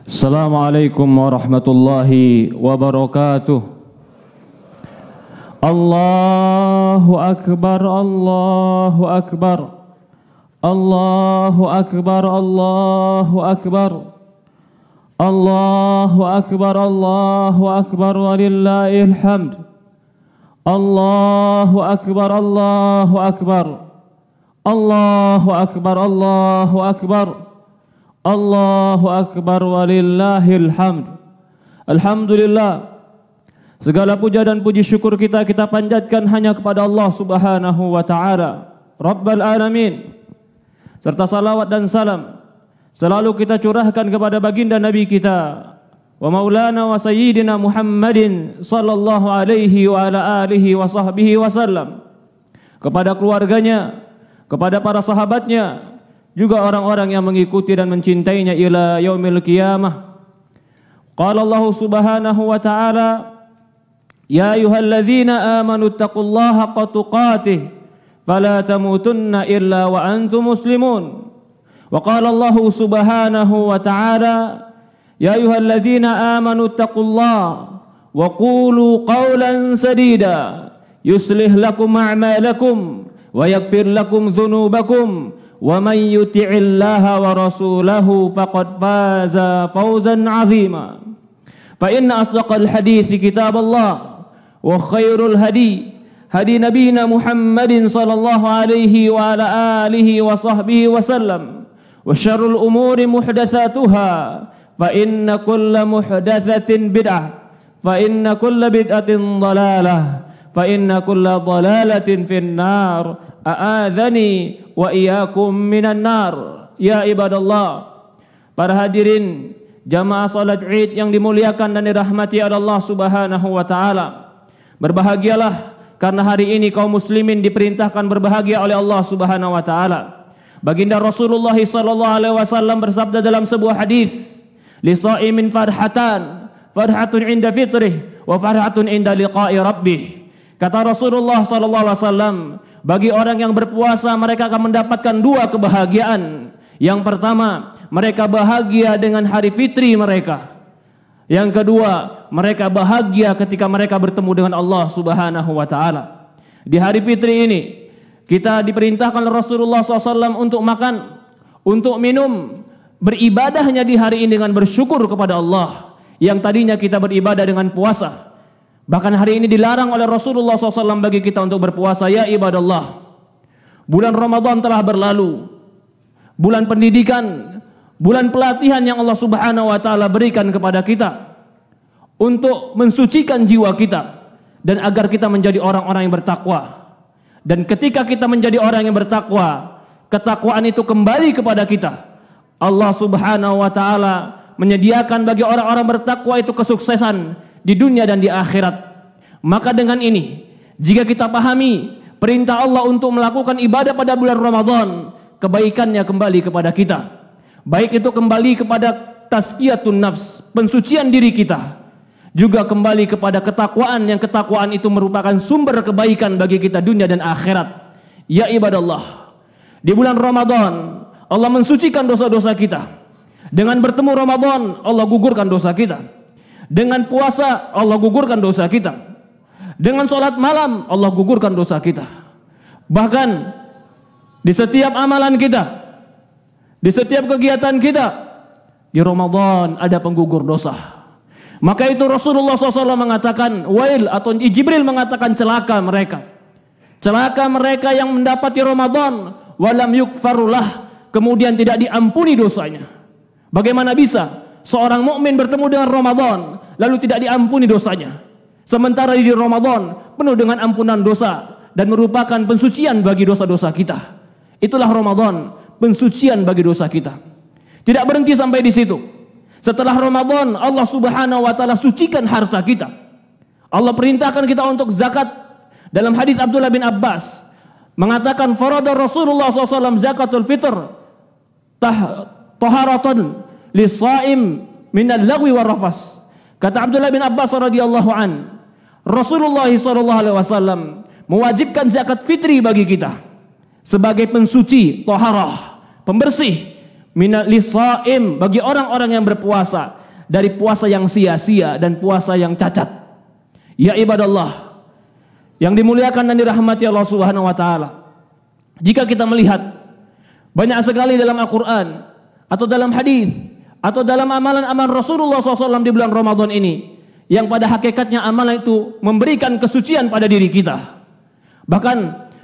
Assalamualaikum warahmatullahi wabarakatuh. Allahu akbar, Allahu akbar, Allahu akbar, Allahu akbar, Allahu akbar, Allahu akbar, walillahil hamd. Allahu akbar, Allahu akbar, Allahu akbar, Allahu akbar, Allahu akbar, walillahil hamd. Alhamdulillah, segala puja dan puji syukur kita panjatkan hanya kepada Allah Subhanahu wa taala, Rabbul alamin. Serta salawat dan salam selalu kita curahkan kepada baginda Nabi kita wa maulana wa sayyidina Muhammadin sallallahu alaihi wa ala alihi wa sahbihi wasallam, kepada keluarganya, kepada para sahabatnya, juga orang-orang yang mengikuti dan mencintainya ila yaumil qiyamah. Qala Allah Subhanahu wa ta'ala, ya ayyuhalladzina amanu taqullaha haqqa tuqatih fala tamutunna illa wa antum muslimun. Wa qala Allah Subhanahu wa ta'ala, ya ayyuhalladzina amanu taqullaha wa qulu qawlan sadida yuslih lakum a'malakum wa yaghfir lakum dhunubakum wa man yuti'illaha wa rasulahu faqad faza fawzan 'azima. Fa inna asdaqal hadithi kitaballah wa khairul hadi hadi nabiyina Muhammadin sallallahu alaihi wa ala alihi wa sahbihi wa sallam, wa syarrul umuri muhdatsatuha fa inna kulla muhdatsatin bid'ah fa inna kulla bid'atin dhalalah fa inna kulla dhalalatin finnar. A'adzani wa iyyakum minan nar. Ya ibadallah, para hadirin jamaah salat Id yang dimuliakan dan dirahmati oleh Allah Subhanahu wa taala. Berbahagialah karena hari ini kaum muslimin diperintahkan berbahagia oleh Allah Subhanahu wa taala. Baginda Rasulullah sallallahu alaihi wasallam bersabda dalam sebuah hadis, li shaimin farhatan, farhatun inda fitrih wa farhatun inda liqa'i rabbih. Kata Rasulullah sallallahu alaihi wasallam, bagi orang yang berpuasa mereka akan mendapatkan dua kebahagiaan. Yang pertama, mereka bahagia dengan hari fitri mereka. Yang kedua, mereka bahagia ketika mereka bertemu dengan Allah Subhanahu wa taala. Di hari fitri ini kita diperintahkan oleh Rasulullah SAW untuk makan, untuk minum, beribadahnya di hari ini dengan bersyukur kepada Allah. Yang tadinya kita beribadah dengan puasa, bahkan hari ini dilarang oleh Rasulullah SAW bagi kita untuk berpuasa. Ya ibadallah, bulan Ramadan telah berlalu, bulan pendidikan, bulan pelatihan yang Allah Subhanahu wa taala berikan kepada kita untuk mensucikan jiwa kita dan agar kita menjadi orang-orang yang bertakwa. Dan ketika kita menjadi orang yang bertakwa, ketakwaan itu kembali kepada kita. Allah Subhanahu wa taala menyediakan bagi orang-orang bertakwa itu kesuksesan di dunia dan di akhirat. Maka dengan ini, jika kita pahami perintah Allah untuk melakukan ibadah pada bulan Ramadan, kebaikannya kembali kepada kita. Baik itu kembali kepada tazkiyatun nafs, pensucian diri kita, juga kembali kepada ketakwaan, yang ketakwaan itu merupakan sumber kebaikan bagi kita dunia dan akhirat. Ya ibadallah, di bulan Ramadan Allah mensucikan dosa-dosa kita. Dengan bertemu Ramadan Allah gugurkan dosa kita. Dengan puasa Allah gugurkan dosa kita. Dengan sholat malam Allah gugurkan dosa kita. Bahkan di setiap amalan kita, di setiap kegiatan kita, di Ramadan ada penggugur dosa. Maka itu Rasulullah SAW mengatakan, wail, atau Jibril mengatakan celaka mereka. Celaka mereka yang mendapati Ramadan walam yukfarullah, kemudian tidak diampuni dosanya. Bagaimana bisa seorang mukmin bertemu dengan Ramadan lalu tidak diampuni dosanya, sementara di Ramadan penuh dengan ampunan dosa dan merupakan pensucian bagi dosa-dosa kita. Itulah Ramadan, pensucian bagi dosa kita. Tidak berhenti sampai di situ. Setelah Ramadan Allah Subhanahu wa taala sucikan harta kita. Allah perintahkan kita untuk zakat. Dalam hadis Abdullah bin Abbas mengatakan, farada Rasulullah SAW zakatul fitr taharatan lis-shaim minal lagwi war rafas. Kata Abdullah bin Abbas radhiyallahu an, Rasulullah SAW mewajibkan zakat fitri bagi kita sebagai pensuci, taharah, pembersih lisaim, bagi orang-orang yang berpuasa, dari puasa yang sia-sia dan puasa yang cacat. Ya ibadallah yang dimuliakan dan dirahmati Allah Subhanahu wa taala. Jika kita melihat banyak sekali dalam Al-Qur'an atau dalam hadis atau dalam amalan-amalan Rasulullah SAW di bulan Ramadan ini, yang pada hakikatnya amalan itu memberikan kesucian pada diri kita. Bahkan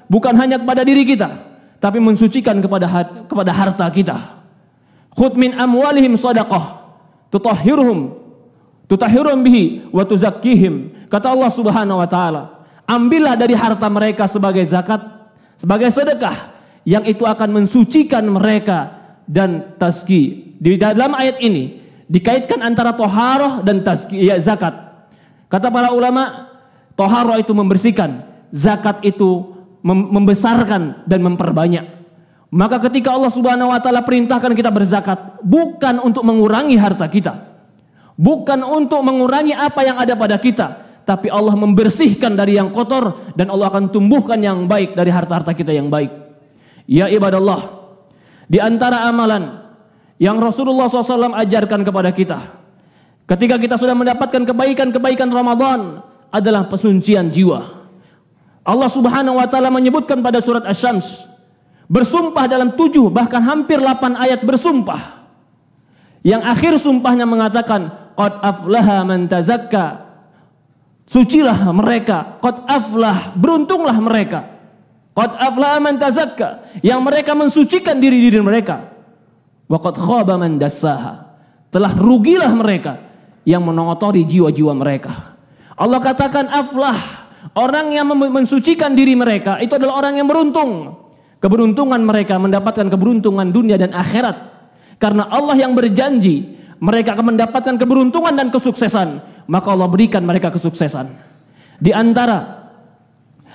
bukan hanya kepada diri kita, tapi mensucikan kepada harta kita. Khudh min amwalihim shadaqah tutahhiruhum bihi wa tuzakkihim. Kata Allah Subhanahu wa taala, ambillah dari harta mereka sebagai zakat, sebagai sedekah, yang itu akan mensucikan mereka dan tazki. Di dalam ayat ini dikaitkan antara toharoh dan tazkiyah, zakat. Kata para ulama, toharoh itu membersihkan, zakat itu membesarkan dan memperbanyak. Maka ketika Allah Subhanahu wa taala perintahkan kita berzakat, bukan untuk mengurangi harta kita, bukan untuk mengurangi apa yang ada pada kita, tapi Allah membersihkan dari yang kotor, dan Allah akan tumbuhkan yang baik dari harta-harta kita yang baik. Ya ibadallah, di antara amalan yang Rasulullah SAW ajarkan kepada kita ketika kita sudah mendapatkan kebaikan-kebaikan Ramadan adalah pesucian jiwa. Allah Subhanahu wa taala menyebutkan pada surat Asy-Syams, bersumpah dalam 7 bahkan hampir 8 ayat bersumpah, yang akhir sumpahnya mengatakan qad aflaha man tazakka, sucilah mereka, qad aflah, beruntunglah mereka, qad aflaha man tazakka, yang mereka mensucikan diri-diri mereka, wa qad khaba man dassaha, telah rugilah mereka yang mengotori jiwa-jiwa mereka. Allah katakan aflah, orang yang mensucikan diri mereka itu adalah orang yang beruntung. Keberuntungan mereka mendapatkan keberuntungan dunia dan akhirat, karena Allah yang berjanji mereka akan mendapatkan keberuntungan dan kesuksesan, maka Allah berikan mereka kesuksesan. Di antara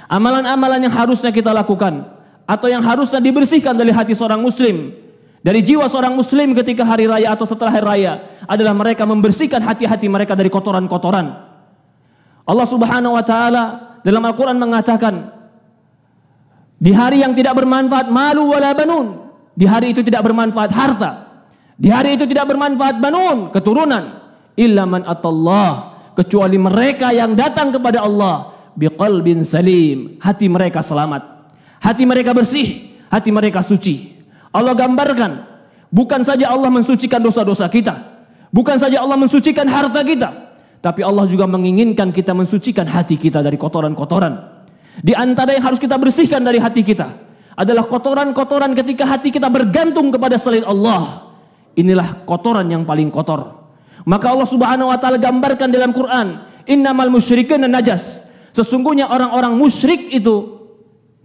amalan-amalan yang harusnya kita lakukan atau yang harusnya dibersihkan dari hati seorang muslim, dari jiwa seorang muslim ketika hari raya atau setelah hari raya, adalah mereka membersihkan hati-hati mereka dari kotoran-kotoran. Allah Subhanahu wa taala dalam Al-Qur'an mengatakan, di hari yang tidak bermanfaat malu wala banun, di hari itu tidak bermanfaat harta, di hari itu tidak bermanfaat banun, keturunan, illa man atallah, kecuali mereka yang datang kepada Allah biqalbin salim, hati mereka selamat, hati mereka bersih, hati mereka suci. Allah gambarkan, bukan saja Allah mensucikan dosa-dosa kita, bukan saja Allah mensucikan harta kita, tapi Allah juga menginginkan kita mensucikan hati kita dari kotoran-kotoran. Di antara yang harus kita bersihkan dari hati kita adalah kotoran-kotoran ketika hati kita bergantung kepada selain Allah. Inilah kotoran yang paling kotor. Maka Allah Subhanahu wa taala gambarkan dalam Quran, innamal musyrikuna najas, sesungguhnya orang-orang musyrik itu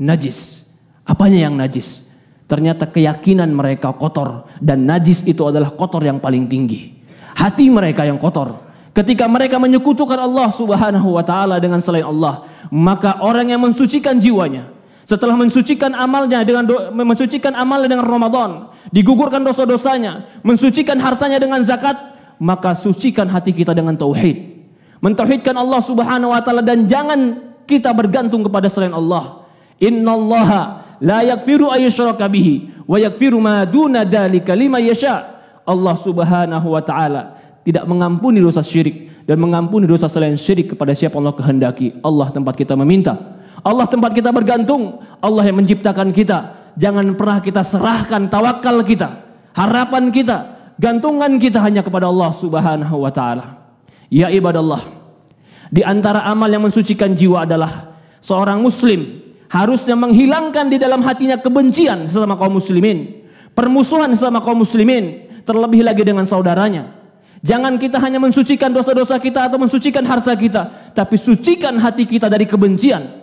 najis. Apanya yang najis? Ternyata keyakinan mereka kotor, dan najis itu adalah kotor yang paling tinggi. Hati mereka yang kotor. Ketika mereka menyekutukan Allah Subhanahu wa taala dengan selain Allah, maka orang yang mensucikan jiwanya, setelah mensucikan amalnya dengan Ramadan, digugurkan dosa-dosanya, mensucikan hartanya dengan zakat, maka sucikan hati kita dengan tauhid. Mentauhidkan Allah Subhanahu wa taala, dan jangan kita bergantung kepada selain Allah. Innallaha la yaghfiru ayyushraka bihi wa yaghfiru ma duna dzalika liman yasha. Allah Subhanahu wa taala tidak mengampuni dosa syirik dan mengampuni dosa selain syirik kepada siapa Allah kehendaki. Allah tempat kita meminta, Allah tempat kita bergantung, Allah yang menciptakan kita. Jangan pernah kita serahkan tawakal kita, harapan kita, gantungan kita hanya kepada Allah Subhanahu wa taala. Ya ibadallah, di antara amal yang mensucikan jiwa adalah seorang muslim harusnya menghilangkan di dalam hatinya kebencian sesama kaum muslimin, permusuhan sesama kaum muslimin, terlebih lagi dengan saudaranya. Jangan kita hanya mensucikan dosa-dosa kita atau mensucikan harta kita, tapi sucikan hati kita dari kebencian.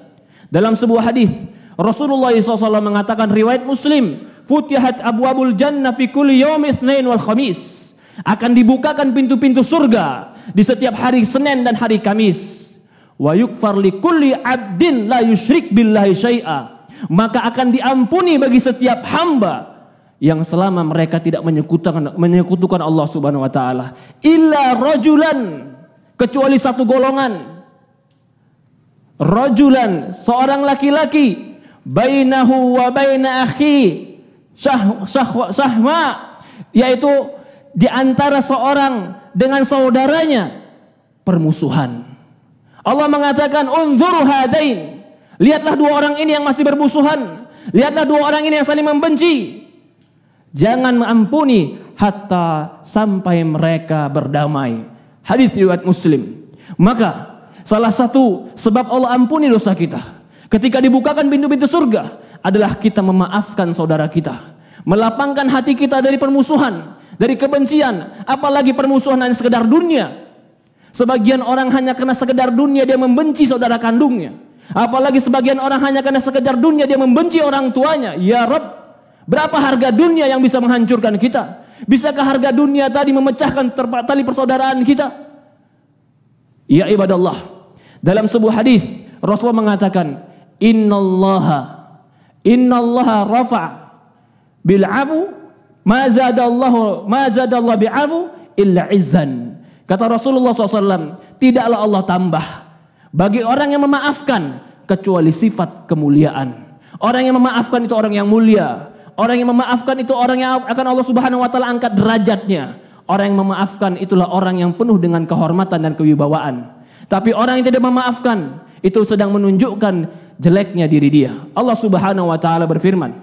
Dalam sebuah hadis, Rasulullah SAW mengatakan, riwayat Muslim, futihat abwabul jannah fi kulli yaumi itsnain wal khamis, akan dibukakan pintu-pintu surga di setiap hari Senin dan hari Kamis. Wa yukfar li kulli abdin la yusyrik billahi syai'a, maka akan diampuni bagi setiap hamba yang selama mereka tidak menyekutukan Allah Subhanahu wa taala, illa rajulan, kecuali satu golongan, rajulan, seorang laki-laki, bainahu wa baina akhi sahma, yaitu di antara seorang dengan saudaranya permusuhan. Allah mengatakan, unzuru hadain, lihatlah dua orang ini yang masih bermusuhan, lihatlah dua orang ini yang saling membenci. Jangan mengampuni hatta sampai mereka berdamai. Hadis riwayat Muslim. Maka salah satu sebab Allah ampuni dosa kita ketika dibukakan pintu-pintu surga adalah kita memaafkan saudara kita, melapangkan hati kita dari permusuhan, dari kebencian, apalagi permusuhan hanya sekedar dunia. Sebagian orang hanya karena sekedar dunia dia membenci saudara kandungnya, apalagi sebagian orang hanya karena sekedar dunia dia membenci orang tuanya. Ya Rabb, berapa harga dunia yang bisa menghancurkan kita? Bisakah harga dunia tadi memecahkan tali persaudaraan kita? Ya ibadallah, dalam sebuah hadis Rasulullah mengatakan, Innallaha rafa' bil'afu ma zadallahu bi'afu illa izzan. Kata Rasulullah SAW, tidaklah Allah tambah bagi orang yang memaafkan kecuali sifat kemuliaan. Orang yang memaafkan itu orang yang mulia. Orang yang memaafkan itu orang yang akan Allah Subhanahu wa taala angkat derajatnya. Orang yang memaafkan itulah orang yang penuh dengan kehormatan dan kewibawaan. Tapi orang yang tidak memaafkan itu sedang menunjukkan jeleknya diri dia. Allah Subhanahu wa taala berfirman,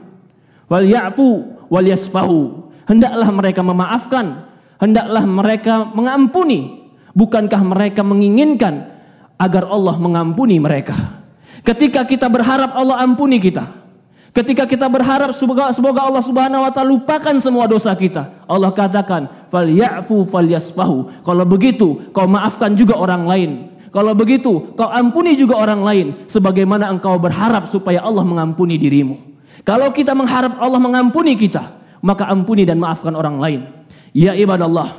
"Wal ya'fu wal yasfahu." Hendaklah mereka memaafkan, hendaklah mereka mengampuni. Bukankah mereka menginginkan agar Allah mengampuni mereka? Ketika kita berharap Allah ampuni kita, ketika kita berharap semoga Allah Subhanahu wa taala lupakan semua dosa kita, Allah katakan, "Fal ya'fu fal yasfahu." Kalau begitu, kau maafkan juga orang lain. Kalau begitu, kau ampuni juga orang lain sebagaimana engkau berharap supaya Allah mengampuni dirimu. Kalau kita mengharap Allah mengampuni kita, maka ampuni dan maafkan orang lain. Ya ibadallah,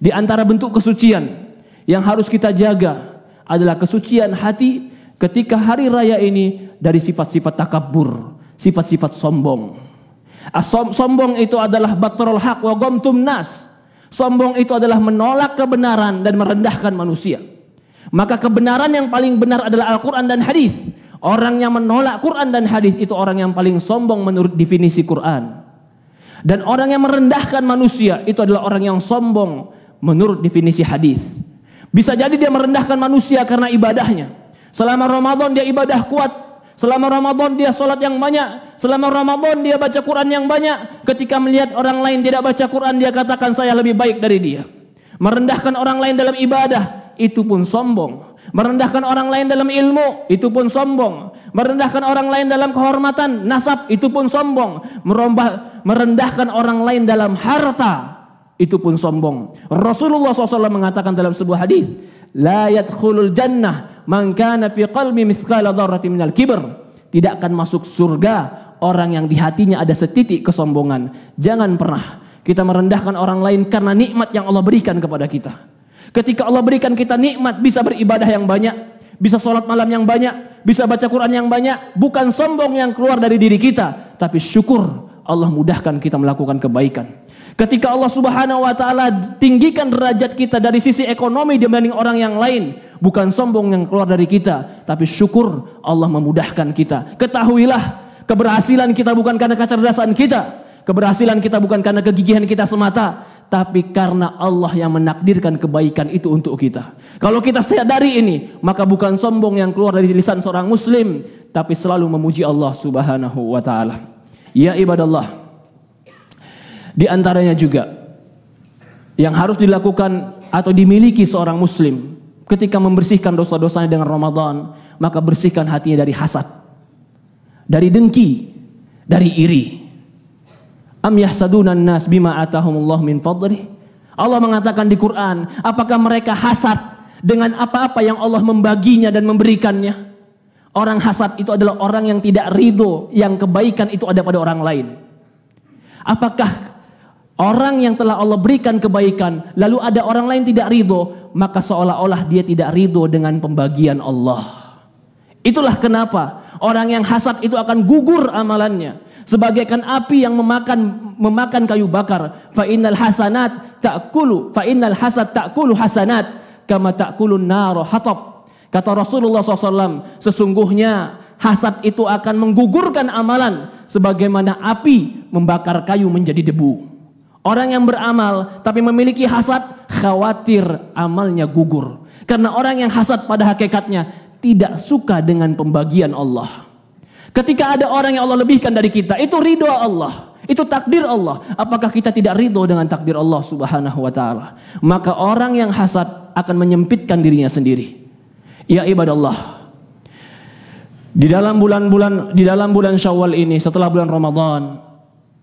di antara bentuk kesucian yang harus kita jaga adalah kesucian hati ketika hari raya ini dari sifat-sifat takabur, sifat-sifat sombong. Sombong itu adalah batrul haq wa ghamtun nas. Sombong itu adalah menolak kebenaran dan merendahkan manusia. Maka kebenaran yang paling benar adalah Al-Quran dan hadis. Orang yang menolak Quran dan hadis itu orang yang paling sombong menurut definisi Quran. Dan orang yang merendahkan manusia itu adalah orang yang sombong menurut definisi hadis. Bisa jadi dia merendahkan manusia karena ibadahnya. Selama Ramadan dia ibadah kuat, selama Ramadan dia sholat yang banyak, selama Ramadan dia baca Quran yang banyak. Ketika melihat orang lain tidak baca Quran, dia katakan saya lebih baik dari dia. Merendahkan orang lain dalam ibadah, itu pun sombong. Merendahkan orang lain dalam ilmu, itu pun sombong. Merendahkan orang lain dalam kehormatan, nasab, itu pun sombong. Merendahkan orang lain dalam harta, itu pun sombong. Rasulullah SAW mengatakan dalam sebuah hadis, la yadkhulul jannah man kana fi qalbi mithqala dzarratin minal kibr. Tidak akan masuk surga orang yang di hatinya ada setitik kesombongan. Jangan pernah kita merendahkan orang lain karena nikmat yang Allah berikan kepada kita. Ketika Allah berikan kita nikmat, bisa beribadah yang banyak, bisa sholat malam yang banyak, bisa baca Quran yang banyak, bukan sombong yang keluar dari diri kita, tapi syukur Allah mudahkan kita melakukan kebaikan. Ketika Allah Subhanahu wa taala tinggikan derajat kita dari sisi ekonomi dibanding orang yang lain, bukan sombong yang keluar dari kita, tapi syukur Allah memudahkan kita. Ketahuilah, keberhasilan kita bukan karena kecerdasan kita, keberhasilan kita bukan karena kegigihan kita semata, tapi karena Allah yang menakdirkan kebaikan itu untuk kita. Kalau kita sadari ini, maka bukan sombong yang keluar dari lisan seorang muslim, tapi selalu memuji Allah Subhanahu wa taala. Ya ibadallah, di antaranya juga yang harus dilakukan atau dimiliki seorang muslim ketika membersihkan dosa-dosanya dengan Ramadan, maka bersihkan hatinya dari hasad, dari dengki, dari iri. Am yahsadunan nas bima atahumullah min fadlih. Allah mengatakan di Quran, apakah mereka hasad dengan apa-apa yang Allah membaginya dan memberikannya? Orang hasad itu adalah orang yang tidak ridho yang kebaikan itu ada pada orang lain. Apakah orang yang telah Allah berikan kebaikan lalu ada orang lain tidak ridho, maka seolah-olah dia tidak ridho dengan pembagian Allah. Itulah kenapa orang yang hasad itu akan gugur amalannya, sebagaikan api yang memakan kayu bakar. Fa innal hasad ta'kulu hasanat kama ta'kulun nar hatab. Kata Rasulullah SAW, sesungguhnya hasad itu akan menggugurkan amalan sebagaimana api membakar kayu menjadi debu. Orang yang beramal tapi memiliki hasad, khawatir amalnya gugur. Karena orang yang hasad pada hakikatnya tidak suka dengan pembagian Allah. Ketika ada orang yang Allah lebihkan dari kita, itu ridho Allah, itu takdir Allah. Apakah kita tidak ridho dengan takdir Allah Subhanahu wa taala? Maka orang yang hasad akan menyempitkan dirinya sendiri. Ya ibadallah, di dalam bulan Syawal ini, setelah bulan Ramadan,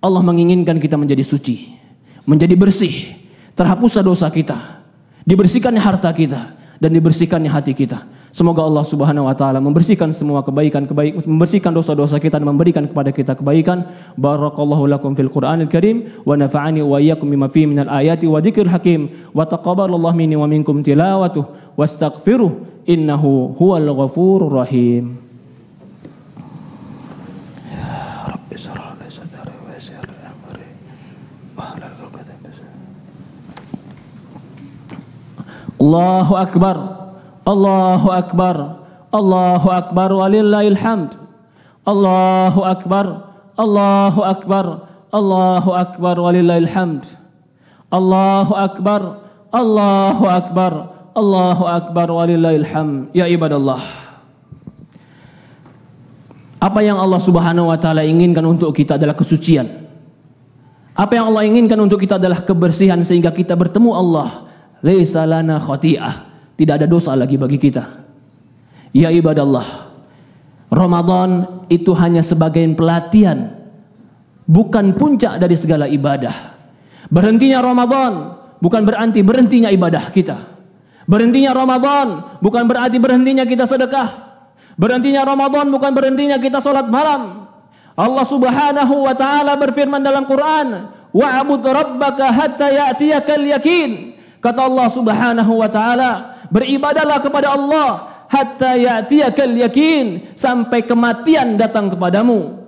Allah menginginkan kita menjadi suci, menjadi bersih, terhapuslah dosa kita, dibersihkannya harta kita, dan dibersihkannya hati kita. Semoga Allah Subhanahu wa taala membersihkan semua kebaikan-kebaikan, membersihkan dosa-dosa kita dan memberikan kepada kita kebaikan. Barakallahu lakum fil Qur'anil Karim wa nafa'ani wa iyyakum bima fihi minal ayati wa dzikril hakim wa taqabbalallahu minni wa minkum tilawatuhu wastaghfiruh innahu huwal ghafurur rahim. Ya Rabbi shrah li sadri wa yassir li amri wahlul 'uqdatam min lisani. Allahu akbar. Allahu akbar, Allahu akbar walillahil hamd. Allahu akbar, Allahu akbar, Allahu akbar walillahil hamd. Allahu akbar, Allahu akbar, Allahu akbar walillahil hamd. Ya ibadallah, apa yang Allah Subhanahu wa taala inginkan untuk kita adalah kesucian. Apa yang Allah inginkan untuk kita adalah kebersihan, sehingga kita bertemu Allah. Laisa lana khati'ah, tidak ada dosa lagi bagi kita. Ya ibadallah, Ramadan itu hanya sebagai pelatihan, bukan puncak dari segala ibadah. Berhentinya Ramadan bukan berarti berhentinya ibadah kita. Berhentinya Ramadan bukan berarti berhentinya kita sedekah. Berhentinya Ramadan bukan berhentinya kita sholat malam. Allah Subhanahu wa taala berfirman dalam Quran, wa'bud rabbaka hatta ya'tiyakal yakin. Kata Allah Subhanahu wa taala, beribadahlah kepada Allah hatta ya'tiyakal yakin, sampai kematian datang kepadamu.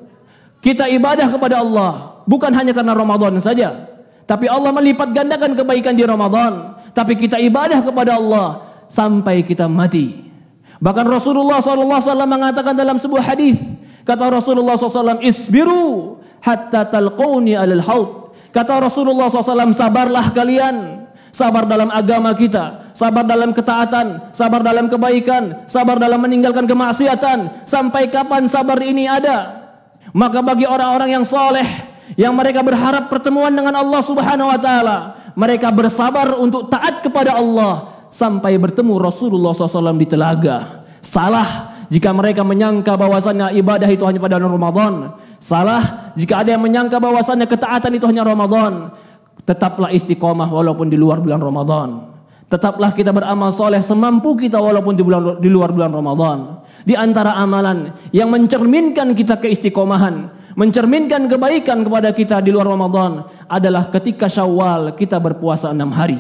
Kita ibadah kepada Allah bukan hanya karena Ramadan saja, tapi Allah melipat gandakan kebaikan di Ramadan. Tapi kita ibadah kepada Allah sampai kita mati. Bahkan Rasulullah SAW mengatakan dalam sebuah hadis, kata Rasulullah SAW, isbiru hatta talqawni alal haud. Kata Rasulullah SAW, sabarlah kalian. Sabar dalam agama kita, sabar dalam ketaatan, sabar dalam kebaikan, sabar dalam meninggalkan kemaksiatan. Sampai kapan sabar ini ada? Maka bagi orang-orang yang soleh, yang mereka berharap pertemuan dengan Allah Subhanahu wa taala, mereka bersabar untuk taat kepada Allah sampai bertemu Rasulullah SAW di telaga. Salah jika mereka menyangka bahwasannya ibadah itu hanya pada Ramadan. Salah jika ada yang menyangka bahwasannya ketaatan itu hanya Ramadan. Tetaplah istiqomah walaupun di luar bulan Ramadan. Tetaplah kita beramal soleh semampu kita walaupun di luar bulan Ramadan. Di antara amalan yang mencerminkan kita keistiqomahan, mencerminkan kebaikan kepada kita di luar Ramadan adalah ketika Syawal kita berpuasa 6 hari.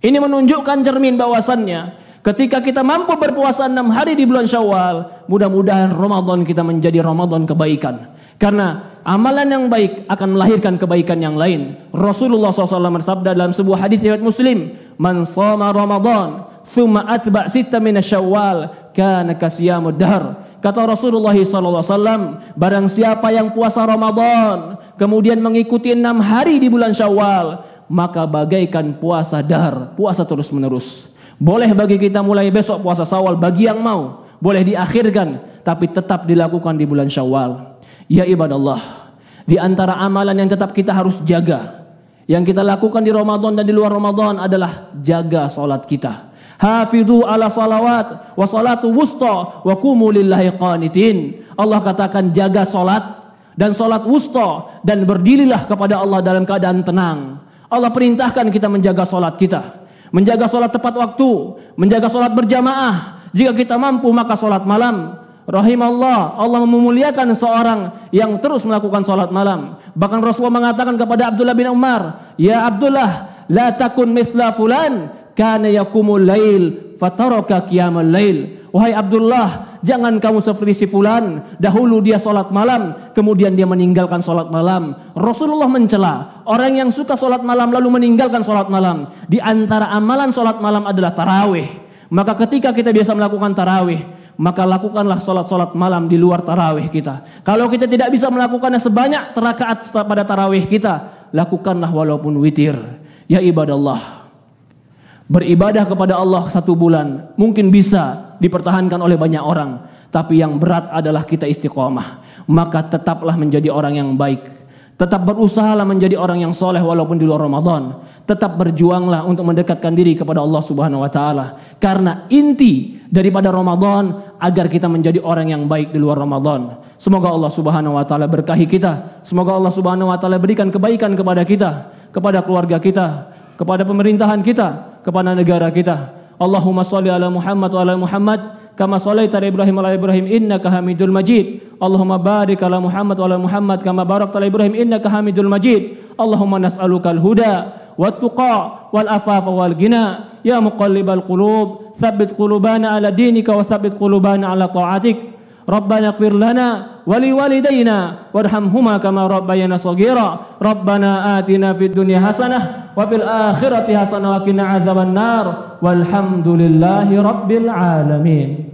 Ini menunjukkan cermin bahwasannya ketika kita mampu berpuasa 6 hari di bulan Syawal, mudah-mudahan Ramadan kita menjadi Ramadan kebaikan. Karena amalan yang baik akan melahirkan kebaikan yang lain. Rasulullah SAW bersabda dalam sebuah hadis riwayat Muslim, man shoma Ramadan thumma atba' sitta min Syawal kana kasiyamud dahr. Kata Rasulullah SAW, barang siapa yang puasa Ramadan kemudian mengikuti 6 hari di bulan Syawal, maka bagaikan puasa dahr, puasa terus menerus. Boleh bagi kita mulai besok puasa Syawal bagi yang mau, boleh diakhirkan, tapi tetap dilakukan di bulan Syawal. Ya ibadallah, di antara amalan yang tetap kita harus jaga, yang kita lakukan di Ramadan dan di luar Ramadan adalah jaga salat kita. Hafidhu ala salawat wa salatu wusta wa qumu lillahi qanitin. Allah katakan jaga salat dan salat wusta, dan berdirilah kepada Allah dalam keadaan tenang. Allah perintahkan kita menjaga salat kita, menjaga salat tepat waktu, menjaga salat berjamaah. Jika kita mampu maka salat malam. Rahimallah, Allah memuliakan seorang yang terus melakukan salat malam. Bahkan Rasulullah mengatakan kepada Abdullah bin Umar, ya Abdullah, la takun mithla fulan kana yaqumul lail fataraka qiyamal lail. Wahai Abdullah, jangan kamu seperti si fulan, dahulu dia salat malam, kemudian dia meninggalkan salat malam. Rasulullah mencela orang yang suka salat malam lalu meninggalkan salat malam. Di antara amalan salat malam adalah tarawih. Maka ketika kita biasa melakukan tarawih, maka lakukanlah solat-solat malam di luar tarawih kita. Kalau kita tidak bisa melakukannya sebanyak rakaat pada tarawih kita, lakukanlah walaupun witir. Ya ibadallah, beribadah kepada Allah 1 bulan mungkin bisa dipertahankan oleh banyak orang, tapi yang berat adalah kita istiqomah. Maka tetaplah menjadi orang yang baik. Tetap berusahalah menjadi orang yang soleh walaupun di luar Ramadan. Tetap berjuanglah untuk mendekatkan diri kepada Allah Subhanahu wa taala. Karena inti daripada Ramadan agar kita menjadi orang yang baik di luar Ramadan. Semoga Allah Subhanahu wa taala berkahi kita. Semoga Allah Subhanahu wa taala berikan kebaikan kepada kita, kepada keluarga kita, kepada pemerintahan kita, kepada negara kita. Allahumma sholli ala Muhammad wa ala Muhammad kama sholaita ala Ibrahim wa ala Ibrahim innaka Hamidul Majid. Allahumma barik ala Muhammad wa ala Muhammad kama barakta ala Ibrahim innaka Hamidul Majid. Allahumma nas'alukal huda wat tuqa wal afafa wal ghina. Ya muqallibal qulub, tsabbit qulubana ala dinika wa tsabbit qulubana ala ta'atik. Rabbana ighfir lana wa liwalidayna warhamhuma kama rabbayana shaghira. Rabbana atina fid dunya hasanah wa fil akhirati hasanah wa qina azabannar. Walhamdulillahi rabbil alamin.